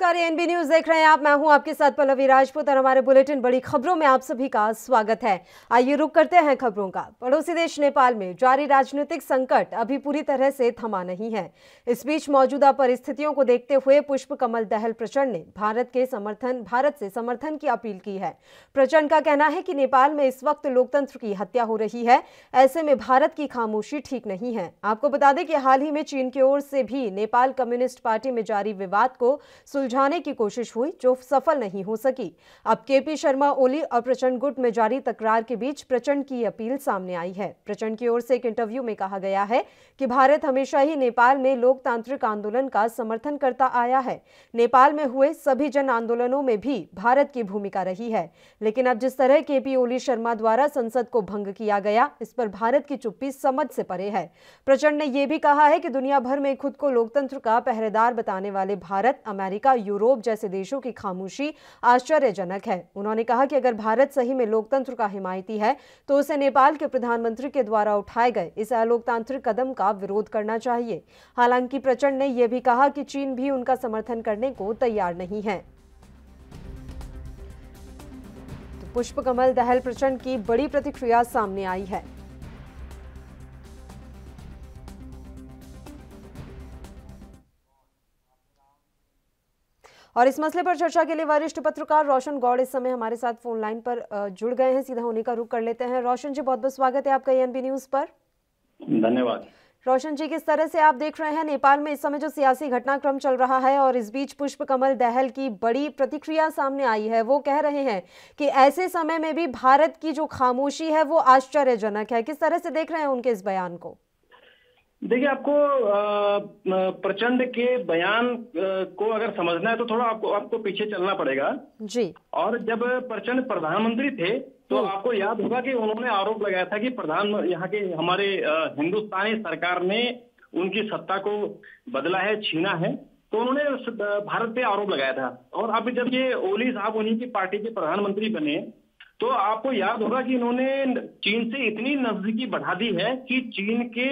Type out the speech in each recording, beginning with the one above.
नमस्कार, ANB news देख रहे हैं आप। मैं हूं आपके साथ पल्लवी राजपूत और हमारे बुलेटिन बड़ी खबरों में आप सभी का स्वागत है। आइए रुक करते हैं खबरों का। पड़ोसी देश नेपाल में जारी राजनीतिक संकट अभी पूरी तरह से थमा नहीं है। इस बीच मौजूदा परिस्थितियों को देखते हुए पुष्प कमल दहल प्रचंड ने भारत से समर्थन की अपील की है। प्रचंड का कहना है कि नेपाल में इस वक्त लोकतंत्र की हत्या हो रही है, ऐसे में भारत की खामोशी ठीक नहीं है। आपको बता दें कि हाल ही में चीन की ओर से भी नेपाल कम्युनिस्ट पार्टी में जारी विवाद को सुलझाने की कोशिश हुई, जो सफल नहीं हो सकी। अब केपी शर्मा ओली और प्रचंड गुट में जारी तकरार के बीच प्रचंड की अपील सामने आई है। प्रचंड की ओर से एक इंटरव्यू में कहा गया है कि भारत हमेशा ही नेपाल में लोकतांत्रिक आंदोलन का समर्थन करता आया है। नेपाल में हुए सभी जन आंदोलनों में भी भारत की भूमिका रही है, लेकिन अब जिस तरह केपी ओली शर्मा द्वारा संसद को भंग किया गया, इस पर भारत की चुप्पी समझ से परे है। प्रचंड ने यह भी कहा है कि दुनिया भर में खुद को लोकतंत्र का पहरेदार बताने वाले भारत, अमेरिका, यूरोप जैसे देशों की खामोशी आश्चर्यजनक है। उन्होंने कहा कि अगर भारत सही में लोकतंत्र का हिमायती है तो उसे नेपाल के प्रधानमंत्री के द्वारा उठाए गए इस अलोकतांत्रिक कदम का विरोध करना चाहिए। हालांकि प्रचंड ने यह भी कहा कि चीन भी उनका समर्थन करने को तैयार नहीं है। तो पुष्प कमल दहल प्रचंड की बड़ी प्रतिक्रिया सामने आई है। और इस मसले पर चर्चा के लिए वरिष्ठ पत्रकार रोशन गौड़ इस समय हमारे साथ फोन लाइन पर जुड़ गए हैं। सीधा होने का रुख कर लेते हैं। रोशन जी, बहुत बहुत स्वागत है आपका एएनबी न्यूज पर। धन्यवाद। रोशन जी, किस तरह से आप देख रहे हैं नेपाल में इस समय जो सियासी घटनाक्रम चल रहा है, और इस बीच पुष्प कमल दहल की बड़ी प्रतिक्रिया सामने आई है। वो कह रहे हैं कि ऐसे समय में भी भारत की जो खामोशी है वो आश्चर्यजनक है। किस तरह से देख रहे हैं उनके इस बयान को? देखिए, आपको प्रचंड के बयान को अगर समझना है तो थोड़ा आपको पीछे चलना पड़ेगा जी। और जब प्रचंड प्रधानमंत्री थे तो आपको याद होगा कि उन्होंने आरोप लगाया था कि यहाँ के हमारे हिंदुस्तानी सरकार ने उनकी सत्ता को बदला है, छीना है। तो उन्होंने भारत पे आरोप लगाया था। और अब जब ये ओली साहब उन्हीं की पार्टी के प्रधानमंत्री बने तो आपको याद होगा कि इन्होंने चीन से इतनी नजदीकी बढ़ा दी है कि चीन के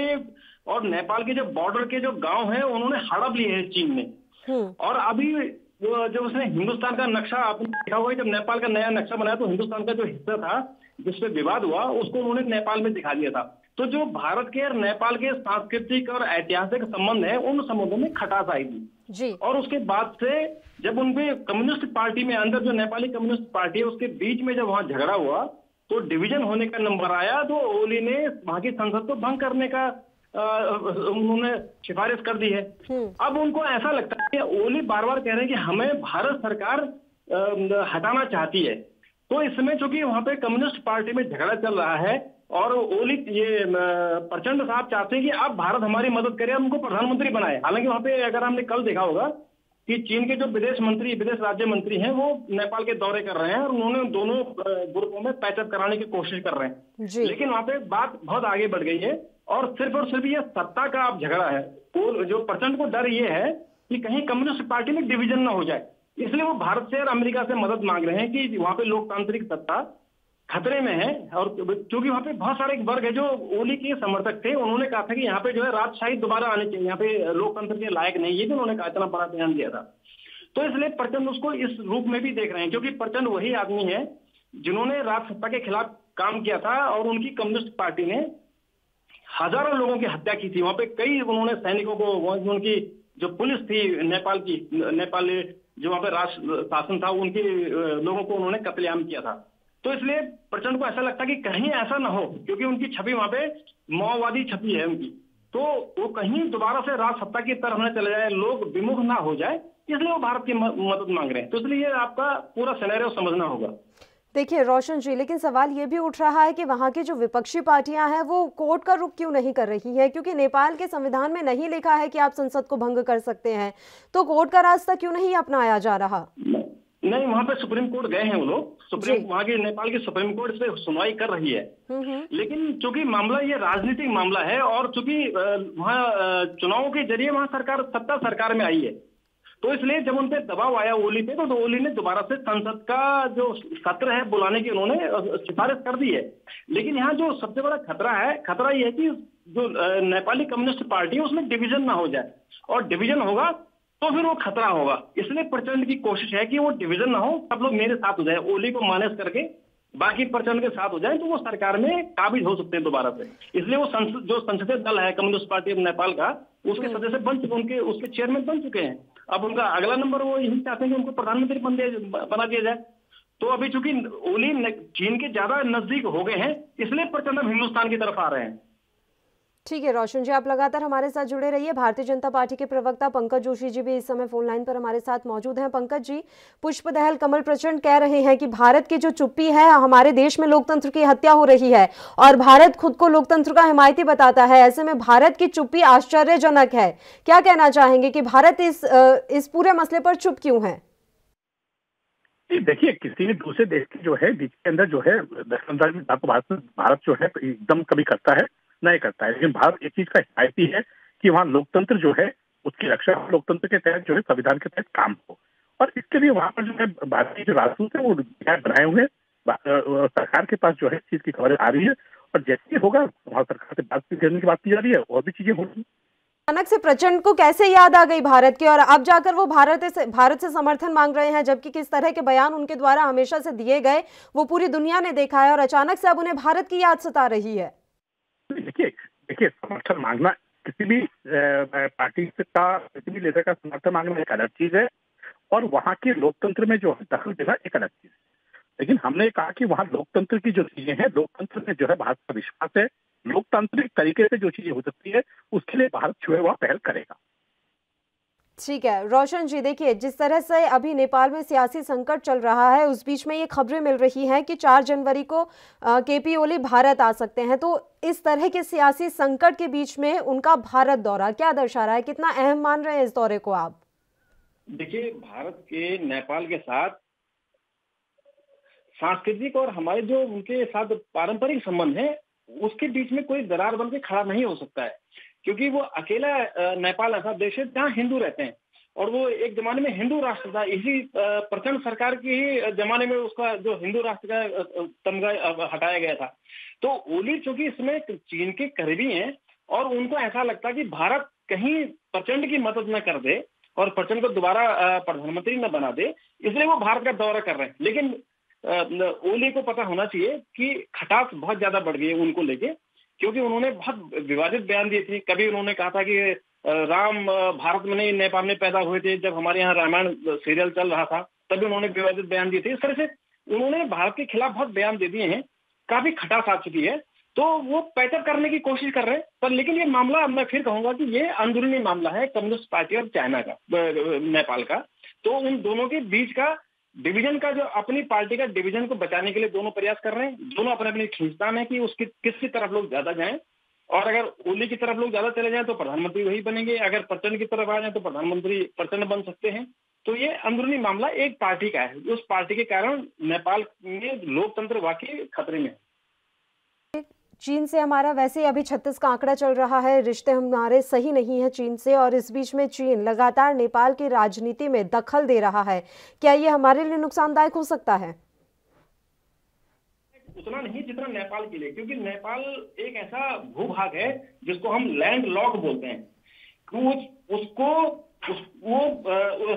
और नेपाल के जो बॉर्डर के जो गांव हैं उन्होंने हड़प लिए हैं चीन ने। और अभी जब उसने हिंदुस्तान का नक्शा, आपने देखा होगा जब नेपाल का नया नक्शा बनाया तो हिंदुस्तान का जो हिस्सा था जिसपे विवाद हुआ उसको उन्होंने नेपाल में दिखा दिया था। तो जो भारत के और नेपाल के सांस्कृतिक और ऐतिहासिक संबंध है उन संबंधों में खटास आई थी जी। और उसके बाद से जब उनके कम्युनिस्ट पार्टी में अंदर जो नेपाली कम्युनिस्ट पार्टी है उसके बीच में जब वहां झगड़ा हुआ तो डिवीजन होने का नंबर आया, तो ओली ने वहां की संसद को भंग करने का उन्होंने सिफारिश कर दी है। अब उनको ऐसा लगता है कि ओली बार बार कह रहे हैं कि हमें भारत सरकार हटाना चाहती है। तो इस समय चूंकि वहां पे कम्युनिस्ट पार्टी में झगड़ा चल रहा है और ओली ये प्रचंड साहब चाहते हैं कि अब भारत हमारी मदद करे, उनको प्रधानमंत्री बनाए। हालांकि वहां पे अगर हमने कल देखा होगा कि चीन के जो विदेश राज्य मंत्री हैं वो नेपाल के दौरे कर रहे हैं और उन्होंने दोनों ग्रुपों में पैचअप कराने की कोशिश कर रहे हैं। लेकिन वहां पे बात बहुत आगे बढ़ गई है और सिर्फ ये सत्ता का अब झगड़ा है। तो जो प्रचंड को डर ये है कि कहीं कम्युनिस्ट पार्टी में डिवीजन ना हो जाए, इसलिए वो भारत से और अमेरिका से मदद मांग रहे हैं कि वहां पे लोकतांत्रिक सत्ता खतरे में है। और क्योंकि वहां पे बहुत सारे वर्ग है जो ओली के समर्थक थे, उन्होंने कहा था कि यहाँ पे जो है राजशाही दोबारा आनी चाहिए, यहाँ पे लोकतंत्र के लायक नहीं, ये भी उन्होंने कहा, इतना बड़ा बयान दिया था। तो इसलिए प्रचंड उसको इस रूप में भी देख रहे हैं, क्योंकि प्रचंड वही आदमी है जिन्होंने राज सत्ता के खिलाफ काम किया था और उनकी कम्युनिस्ट पार्टी ने हजारों लोगों की हत्या की थी। वहां पे कई उन्होंने सैनिकों को, उनकी जो पुलिस थी नेपाल जो वहां पे राज शासन था, उनके लोगों को उन्होंने कत्लेआम किया था। तो इसलिए प्रचंड को ऐसा लगता है कि कहीं ऐसा ना हो, क्योंकि उनकी छवि वहां पे माओवादी छवि है उनकी, तो वो कहीं दोबारा से राज सत्ता की तरफ न चले जाए, लोग विमुख ना हो जाए, इसलिए वो भारत की मदद मांग रहे हैं। तो इसलिए आपका पूरा सिनेरियो समझना होगा। देखिए रोशन जी, लेकिन सवाल ये भी उठ रहा है कि वहां की जो विपक्षी पार्टियां हैं वो कोर्ट का रुख क्यों नहीं कर रही है? क्योंकि नेपाल के संविधान में नहीं लिखा है कि आप संसद को भंग कर सकते हैं, तो कोर्ट का रास्ता क्यों नहीं अपनाया जा रहा? नहीं, वहां पे सुप्रीम कोर्ट गए हैं वो लोग, वहां की नेपाल की सुप्रीम कोर्ट इस पे सुनवाई कर रही है। लेकिन चूंकि मामला ये राजनीतिक मामला है और चूंकि वहां चुनावों के जरिए वहां सत्ता सरकार में आई है, तो इसलिए जब उन पे दबाव आया ओली पे, तो ओली ने दोबारा से संसद का जो सत्र है बुलाने की उन्होंने सिफारिश कर दी है। लेकिन यहाँ जो सबसे बड़ा खतरा ये है कि जो नेपाली कम्युनिस्ट पार्टी है उसमें डिवीजन ना हो जाए, और डिवीजन होगा तो फिर वो खतरा होगा। इसलिए प्रचंड की कोशिश है कि वो डिवीजन ना हो, सब लोग मेरे साथ हो जाए, ओली को माइनस करके बाकी प्रचंड के साथ हो जाए, तो वो सरकार में काबिज हो सकते हैं दोबारा से। इसलिए वो जो संसदीय दल है कम्युनिस्ट पार्टी ऑफ नेपाल का, उसके सदस्य बन चुके, उनके उसके चेयरमैन बन चुके हैं। अब उनका अगला नंबर वो यही चाहते हैं कि उनको प्रधानमंत्री बना दिया जाए। तो अभी चूंकि ओली चीन के ज्यादा नजदीक हो गए हैं, इसलिए प्रचंड हिंदुस्तान की तरफ आ रहे हैं। ठीक है रोशन जी, आप लगातार हमारे साथ जुड़े रहिए। भारतीय जनता पार्टी के प्रवक्ता पंकज जोशी जी भी इस समय फोन लाइन पर हमारे साथ मौजूद हैं। पंकज जी, पुष्प दहल कमल प्रचंड कह रहे हैं कि भारत की जो चुप्पी है, हमारे देश में लोकतंत्र की हत्या हो रही है और भारत खुद को लोकतंत्र का हिमायती बताता है। ऐसे में भारत की चुप्पी आश्चर्यजनक है। क्या कहना चाहेंगे कि भारत इस पूरे मसले पर चुप क्यों है? देखिए, किसी भी दूसरे देश की जो है बीच के अंदर जो है दखलंदाजी में भारत जो है एकदम कभी करता है नहीं करता है, लेकिन भारत एक चीज का हिमायती है कि वहाँ लोकतंत्र जो है उसकी रक्षा लोकतंत्र के तहत जो है संविधान के तहत काम हो। और इसके लिए वहाँ पर जो है भारतीय जो राजदूत है वो बनाए हुए सरकार के पास जो है इस चीज की खबरें आ रही है, और जैसे ही होगा वहाँ सरकार से बात करने की बात की जा रही है, और भी चीजें होगी। अचानक से प्रचंड को कैसे याद आ गई भारत की, और अब जाकर वो भारत से समर्थन मांग रहे हैं, जबकि किस तरह के बयान उनके द्वारा हमेशा से दिए गए वो पूरी दुनिया ने देखा है, और अचानक से अब उन्हें भारत की याद सता रही है। देखिए समर्थन मांगना किसी भी पार्टी का, किसी भी लीडर का समर्थन मांगना एक अलग चीज है, और वहाँ के लोकतंत्र में जो है दखल देना एक अलग चीज है। लेकिन हमने कहा कि वहाँ लोकतंत्र की जो चीजें हैं, लोकतंत्र में जो है भारत का विश्वास है, लोकतांत्रिक तरीके से जो चीजें हो सकती है उसके लिए भारत जो है वह पहल करेगा। ठीक है रोशन जी, देखिए जिस तरह से अभी नेपाल में सियासी संकट चल रहा है, उस बीच में ये खबरें मिल रही हैं कि 4 जनवरी को केपी ओली भारत आ सकते हैं। तो इस तरह के सियासी संकट के बीच में उनका भारत दौरा क्या दर्शा रहा है? कितना अहम मान रहे हैं इस दौरे को आप? देखिए, भारत के नेपाल के साथ सांस्कृतिक और हमारे जो उनके साथ पारंपरिक संबंध है, उसके बीच में कोई दरार बन के खड़ा नहीं हो सकता है, क्योंकि वो अकेला नेपाल ऐसा देश है जहाँ हिंदू रहते हैं, और वो एक जमाने में हिंदू राष्ट्र था। इसी प्रचंड सरकार की ही जमाने में उसका जो हिंदू राष्ट्र का तमगा हटाया गया था। तो ओली चूंकि इसमें चीन के करीबी हैं, और उनको ऐसा लगता कि भारत कहीं प्रचंड की मदद न कर दे और प्रचंड को दोबारा प्रधानमंत्री न बना दे, इसलिए वो भारत का दौरा कर रहे हैं। लेकिन ओली को पता होना चाहिए कि खटास बहुत ज्यादा बढ़ गई है उनको लेके, क्योंकि उन्होंने बहुत विवादित बयान दिए थे। कभी उन्होंने कहा था कि राम भारत में नहीं नेपाल में पैदा हुए थे, जब हमारे यहाँ रामायण सीरियल चल रहा था तभी उन्होंने विवादित बयान दिए थे। इस तरह से उन्होंने भारत के खिलाफ बहुत बयान दे दिए हैं, काफी खटास आ चुकी है। तो वो पैचअप करने की कोशिश कर रहे हैं, पर लेकिन ये मामला मैं फिर कहूंगा कि ये अंदरूनी मामला है कम्युनिस्ट पार्टी और चाइना का, नेपाल का। तो उन दोनों के बीच का डिवीजन का, जो अपनी पार्टी का डिवीजन को बचाने के लिए दोनों प्रयास कर रहे हैं। दोनों अपने अपनी खींचतान है कि उसकी किसकी तरफ लोग ज्यादा जाएं, और अगर ओली की तरफ लोग ज्यादा चले जाएं तो प्रधानमंत्री वही बनेंगे, अगर प्रचंड की तरफ आ जाए तो प्रधानमंत्री प्रचंड बन सकते हैं। तो ये अंदरूनी मामला एक पार्टी का है, उस पार्टी के कारण नेपाल में लोकतंत्र वाकई खतरे में है। चीन से हमारा वैसे ही अभी 36 का आंकड़ा चल रहा है, रिश्ते हमारे सही नहीं है चीन से, और इस बीच में चीन लगातार नेपाल की राजनीति में दखल दे रहा है। क्या ये हमारे लिए नुकसानदायक हो सकता है? उतना नहीं जितना नेपाल के लिए, क्योंकि नेपाल एक ऐसा भूभाग है जिसको हम लैंड लॉक बोलते हैं। वो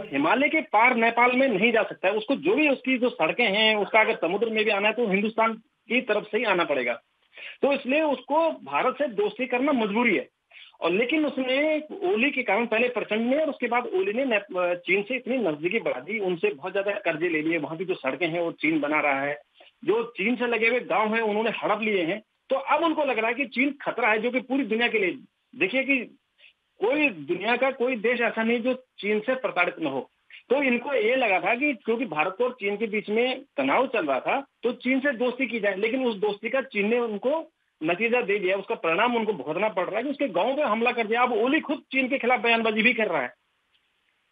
हिमालय के पार नेपाल में नहीं जा सकता है। उसको जो भी उसकी जो सड़कें हैं, उसका अगर समुद्र में भी आना है तो हिंदुस्तान की तरफ से ही आना पड़ेगा। तो इसलिए उसको भारत से दोस्ती करना मजबूरी है। और लेकिन उसने ओली के कारण, पहले प्रचंड ने और उसके बाद ओली ने चीन से इतनी नजदीकी बढ़ा दी, उनसे बहुत ज्यादा कर्जे ले लिए। वहां की जो सड़कें हैं वो चीन बना रहा है, जो चीन से लगे हुए गांव हैं उन्होंने हड़प लिए हैं। तो अब उनको लग रहा है कि चीन खतरा है, जो कि पूरी दुनिया के लिए। देखिए कि कोई दुनिया का कोई देश ऐसा नहीं जो चीन से प्रताड़ित न हो। तो इनको ये लगा था कि क्योंकि भारत और चीन के बीच में तनाव चल रहा था तो चीन से दोस्ती की जाए, लेकिन उस दोस्ती का चीन ने उनको नतीजा दे दिया। उसका परिणाम उनको भुगतना पड़ रहा है कि उसके गांव पे हमला कर दिया। अब ओली खुद चीन के खिलाफ बयानबाजी भी कर रहा है।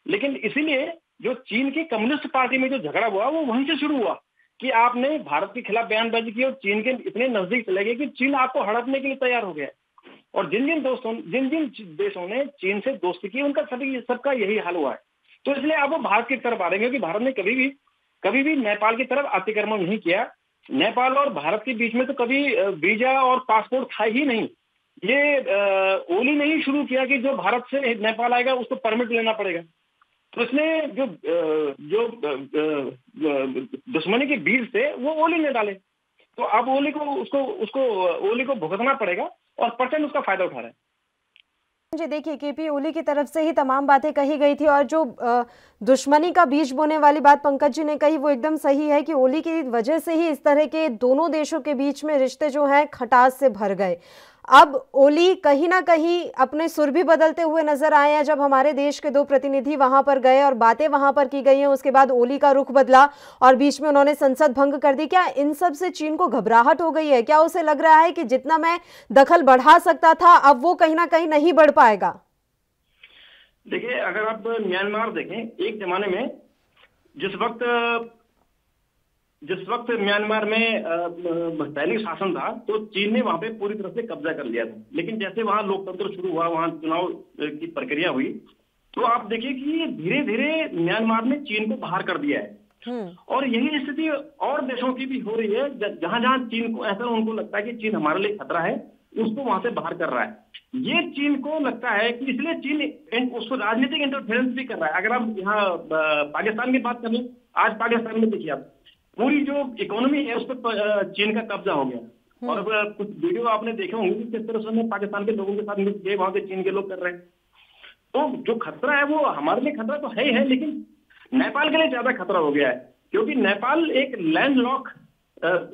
लेकिन इसीलिए जो चीन की कम्युनिस्ट पार्टी में जो झगड़ा हुआ वो वहीं से शुरू हुआ कि आपने भारत के खिलाफ बयानबाजी की और चीन के इतने नजदीक चले गए कि चीन आपको हड़पने के लिए तैयार हो गया। और जिन जिन देशों ने चीन से दोस्ती की उनका सबका यही हाल हुआ है। तो इसलिए अब वो भारत की तरफ आ रहे हैं, क्योंकि भारत ने कभी भी नेपाल की तरफ अतिक्रमण नहीं किया। नेपाल और भारत के बीच में तो कभी वीजा और पासपोर्ट था ही नहीं। ये ओली ने ही शुरू किया कि जो भारत से नेपाल आएगा उसको परमिट लेना पड़ेगा। तो इसने जो दुश्मनी के बीज थे वो ओली ने डाले, तो अब ओली को उसको ओली को भुगतना पड़ेगा और प्रचंड उसका फायदा उठा रहा है। जी देखिए, केपी ओली की तरफ से ही तमाम बातें कही गई थी और जो दुश्मनी का बीज बोने वाली बात पंकज जी ने कही वो एकदम सही है कि ओली की वजह से ही इस तरह के दोनों देशों के बीच में रिश्ते जो हैं खटास से भर गए। अब ओली कहीं ना कहीं अपने सुर भी बदलते हुए नजर आए हैं। जब हमारे देश के 2 प्रतिनिधि वहां पर गए और बातें वहां पर की गई हैं, उसके बाद ओली का रुख बदला और बीच में उन्होंने संसद भंग कर दी। क्या इन सब से चीन को घबराहट हो गई है? क्या उसे लग रहा है कि जितना मैं दखल बढ़ा सकता था अब वो कहीं ना कहीं नहीं बढ़ पाएगा? देखिए, अगर आप म्यांमार देखें, एक जमाने में जिस वक्त म्यांमार में सैनिक शासन था तो चीन ने वहां पे पूरी तरह से कब्जा कर लिया था। लेकिन जैसे वहां लोकतंत्र शुरू हुआ, वहां चुनाव की प्रक्रिया हुई, तो आप देखिए कि धीरे धीरे म्यांमार ने चीन को बाहर कर दिया है। और यही स्थिति और देशों की भी हो रही है, जहां जहां चीन को ऐसा उनको लगता है कि चीन हमारे लिए खतरा है, उसको वहां से बाहर कर रहा है। ये चीन को लगता है कि इसलिए चीन उसको राजनीतिक इंटरफेरेंस भी कर रहा है। अगर आप यहाँ पाकिस्तान की बात करें, आज पाकिस्तान में देखिए आप पूरी जो इकोनॉमी है उस पर चीन का कब्जा हो गया। और कुछ वीडियो आपने देखे होंगे कि किस तरह से पाकिस्तान के लोगों के साथ मिल के वहां के चीन के लोग कर रहे हैं। तो जो खतरा है वो हमारे लिए खतरा तो है ही है, लेकिन नेपाल के लिए ज्यादा खतरा हो गया है, क्योंकि नेपाल एक लैंडलॉक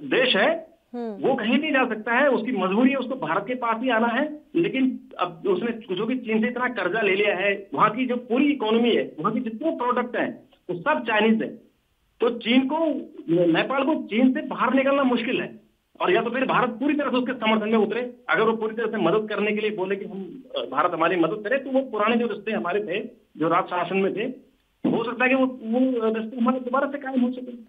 देश है, वो कहीं नहीं जा सकता है। उसकी मजबूरी है, उसको भारत के पास ही आना है। लेकिन अब उसने जो कि चीन से इतना कर्जा ले लिया है, वहां की जो पूरी इकोनॉमी है, वहां के जितने प्रोडक्ट हैं वो सब चाइनीज है। तो नेपाल को चीन से बाहर निकलना मुश्किल है, और या तो फिर भारत पूरी तरह से उसके समर्थन में उतरे। अगर वो पूरी तरह से मदद करने के लिए बोले कि हम भारत हमारी मदद करे, तो वो पुराने जो रिश्ते हमारे थे, जो राज शासन में थे, हो सकता है कि वो रिश्ते हमारे दोबारा से कायम हो सके।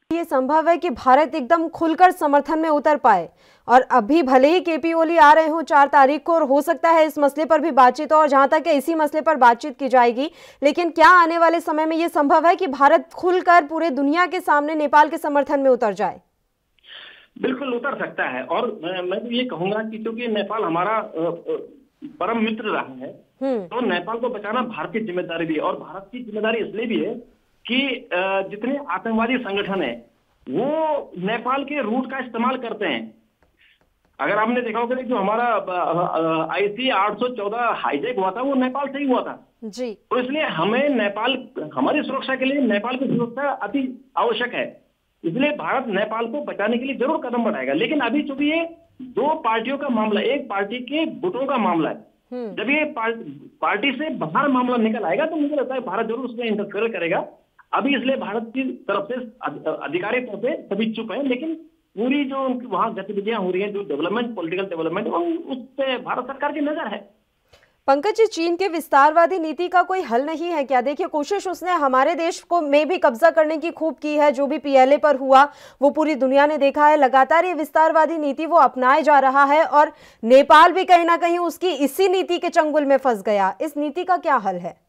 ये संभव है कि भारत एकदम खुलकर समर्थन में उतर पाए, और अभी भले ही केपी ओली आ रहे हो 4 तारीख को, और हो सकता है इस मसले पर भी बातचीत हो, और जहां तक इसी मसले पर बातचीत की जाएगी, लेकिन क्या आने वाले समय में ये संभव है कि भारत खुलकर पूरे दुनिया के सामने नेपाल के समर्थन में उतर जाए? बिल्कुल उतर सकता है। और मैं तो ये कहूंगा कि क्योंकि नेपाल हमारा परम मित्र रहा है, तो नेपाल को बचाना भारत की जिम्मेदारी भी है। और भारत की जिम्मेदारी इसलिए भी है कि जितने आतंकवादी संगठन है वो नेपाल के रूट का इस्तेमाल करते हैं। अगर आपने देखा होगा जो हमारा IC 814 हाईजैक हुआ था, वो नेपाल से ही हुआ था जी। तो इसलिए हमें हमारी सुरक्षा के लिए नेपाल की सुरक्षा अति आवश्यक है। इसलिए भारत नेपाल को बचाने के लिए जरूर कदम बढ़ाएगा। लेकिन अभी चूंकि ये 2 पार्टियों का मामला, एक पार्टी के गुटों का मामला है, जब ये पार्टी से बाहर मामला निकल आएगा तो मुझे लगता है भारत जरूर उसमें इंटरफेयर करेगा। अभी इसलिए भारत की तरफ से आधिकारिक तौर पे सभी चुप है, लेकिन पूरी जो वहां गतिविधियां हो रही हैं, जो डेवलपमेंट, पॉलिटिकल डेवलपमेंट, उस पे भारत सरकार की नजर है। पंकज जी, चीन के विस्तारवादी नीति का कोई हल नहीं है क्या? देखिए, कोशिश उसने हमारे देश को में भी कब्जा करने की खूब की है। जो भी PLA पर हुआ वो पूरी दुनिया ने देखा है। लगातार ये विस्तारवादी नीति वो अपनाए जा रहा है, और नेपाल भी कहीं ना कहीं उसकी इसी नीति के चंगुल में फंस गया। इस नीति का क्या हल है?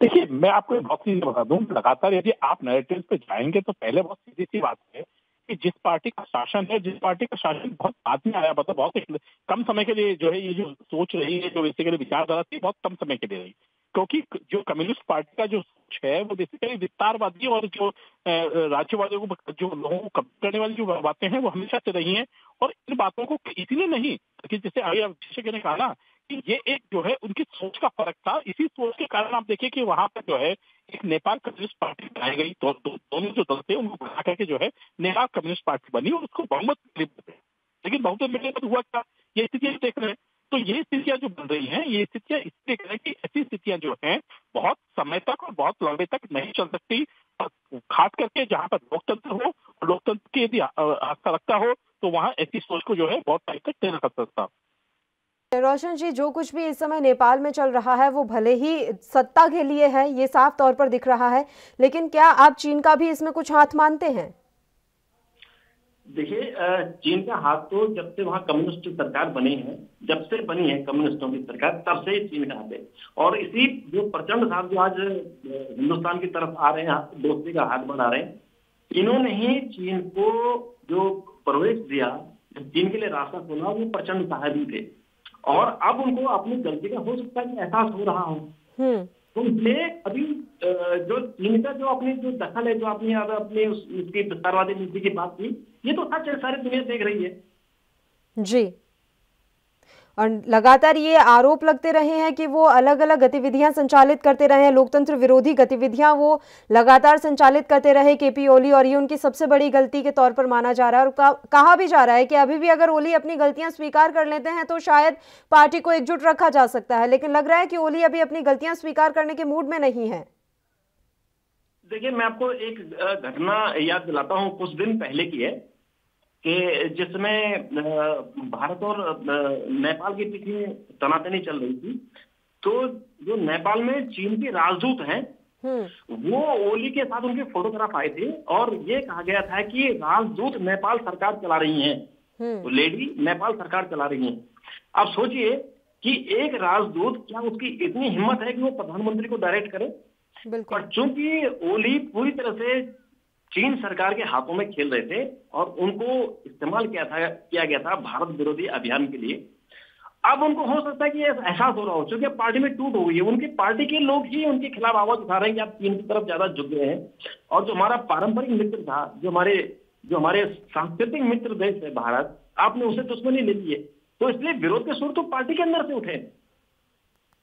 देखिए, मैं आपको एक बहुत चीज बता दूं, लगातार यदि आप नैरेटिव पे जाएंगे तो पहले बहुत सीधी सी बात है कि जिस पार्टी का शासन है, जिस पार्टी का शासन बहुत बाद में आया, मतलब बहुत कम समय के लिए जो है ये जो सोच रही है, जो बेसिकली विचारधारा थी, बहुत कम समय के लिए रही। क्योंकि जो कम्युनिस्ट पार्टी का जो सोच है वो बेसिकली विस्तारवादी और जो राज्यवादियों को, जो लोगों को कब्जा करने वाली जो बातें हैं वो हमेशा से रही हैं। और इन बातों को इसलिए नहीं कि जैसे आगे विशेषज्ञ ने कहा ना कि ये एक जो है उनकी सोच का फर्क था। इसी सोच के कारण आप देखिए कि वहां पर जो है एक नेपाल कम्युनिस्ट पार्टी बनाई गई, दोनों जो दल थे उनको बना करके जो है नेपाल कम्युनिस्ट पार्टी बनी और उसको बहुमत मिले। लेकिन बहुमत मिलने पर हुआ क्या, ये स्थितियां देख रहे हैं। तो ये स्थितियां जो बन रही हैं, ये स्थितियां इसलिए कह रहे हैं कि ऐसी स्थितियां जो हैं बहुत समय तक और बहुत लंबे तक नहीं चल सकती। खास करके जहां पर लोकतंत्र हो, लोकतंत्र की यदि आस्था रखता हो, तो वहां ऐसी सोच को जो है बहुत टाइम तक नहीं रख सकता। रोशन जी, जो कुछ भी इस समय नेपाल में चल रहा है वो भले ही सत्ता के लिए है, ये साफ तौर पर दिख रहा है, लेकिन क्या आप चीन का भी इसमें कुछ हाथ मानते हैं? देखिए, चीन का हाथ तो जब से वहां कम्युनिस्ट सरकार बनी है, जब से बनी है कम्युनिस्टों की सरकार, तब से ही चीन का हाथ है। और इसी जो प्रचंड साहब जो आज हिंदुस्तान की तरफ आ रहे हैं, दोस्ती का हाथ बढ़ा रहे हैं, इन्होंने ही चीन को जो प्रवेश दिया, चीन के लिए रास्ता खोला, वो प्रचंड साहब ही थे। और अब उनको अपनी गलती का हो सकता है कि एहसास हो रहा हो, तो इसलिए अभी जो चीन का जो अपनी जो दखल है, जो अपनी अपनी उसकी विस्तारवादी नीति की बात की, ये तो सच है, सारी दुनिया देख रही है। जी, और लगातार ये आरोप लगते रहे हैं कि वो अलग अलग गतिविधियां संचालित करते रहे हैं, लोकतंत्र विरोधी गतिविधियां वो लगातार संचालित करते रहे केपी ओली, और ये उनकी सबसे बड़ी गलती के तौर पर माना जा रहा है। और कहा भी जा रहा है कि अभी भी अगर ओली अपनी गलतियां स्वीकार कर लेते हैं तो शायद पार्टी को एकजुट रखा जा सकता है, लेकिन लग रहा है कि ओली अभी अपनी गलतियां स्वीकार करने के मूड में नहीं है। देखिए, मैं आपको एक घटना याद दिलाता हूँ, कुछ दिन पहले की है, कि जिसमें भारत और नेपाल के पीछे तनातनी चल रही थी। तो जो नेपाल में चीन के राजदूत हैं, वो ओली के साथ उनके फोटोग्राफ आए थे, और ये कहा गया था कि राजदूत नेपाल सरकार चला रही हैं, तो लेडी नेपाल सरकार चला रही हैं। अब सोचिए कि एक राजदूत, क्या उसकी इतनी हिम्मत है कि वो प्रधानमंत्री को डायरेक्ट करे? और चूंकि ओली पूरी तरह से चीन सरकार के हाथों में खेल रहे थे और उनको इस्तेमाल किया गया था भारत विरोधी अभियान के लिए, अब उनको हो सकता है कि एहसास हो रहा हो, क्योंकि पार्टी में टूट हो गई है, उनकी पार्टी के लोग ही उनके खिलाफ आवाज उठा रहे हैं कि आप चीन की तरफ ज्यादा झुक गए हैं, और जो हमारा पारंपरिक मित्र था, जो हमारे सांस्कृतिक मित्र देश है भारत, आपने उसे दुश्मनी ले ली है। तो इसलिए विरोध के सुर तो पार्टी के अंदर से उठे।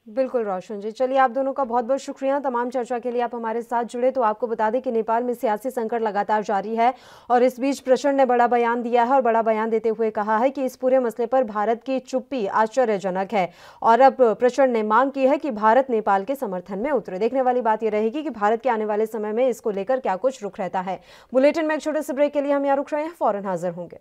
बिल्कुल रोशन जी, चलिए आप दोनों का बहुत बहुत शुक्रिया तमाम चर्चा के लिए आप हमारे साथ जुड़े। तो आपको बता दें कि नेपाल में सियासी संकट लगातार जारी है, और इस बीच प्रचंड ने बड़ा बयान दिया है, और बड़ा बयान देते हुए कहा है कि इस पूरे मसले पर भारत की चुप्पी आश्चर्यजनक है, और अब प्रचंड ने मांग की है कि भारत नेपाल के समर्थन में उतरे। देखने वाली बात यह रहेगी कि भारत के आने वाले समय में इसको लेकर क्या कुछ रुख रहता है। बुलेटिन में एक छोटे से ब्रेक के लिए हम यहाँ रुक रहे हैं, फौरन हाजिर होंगे।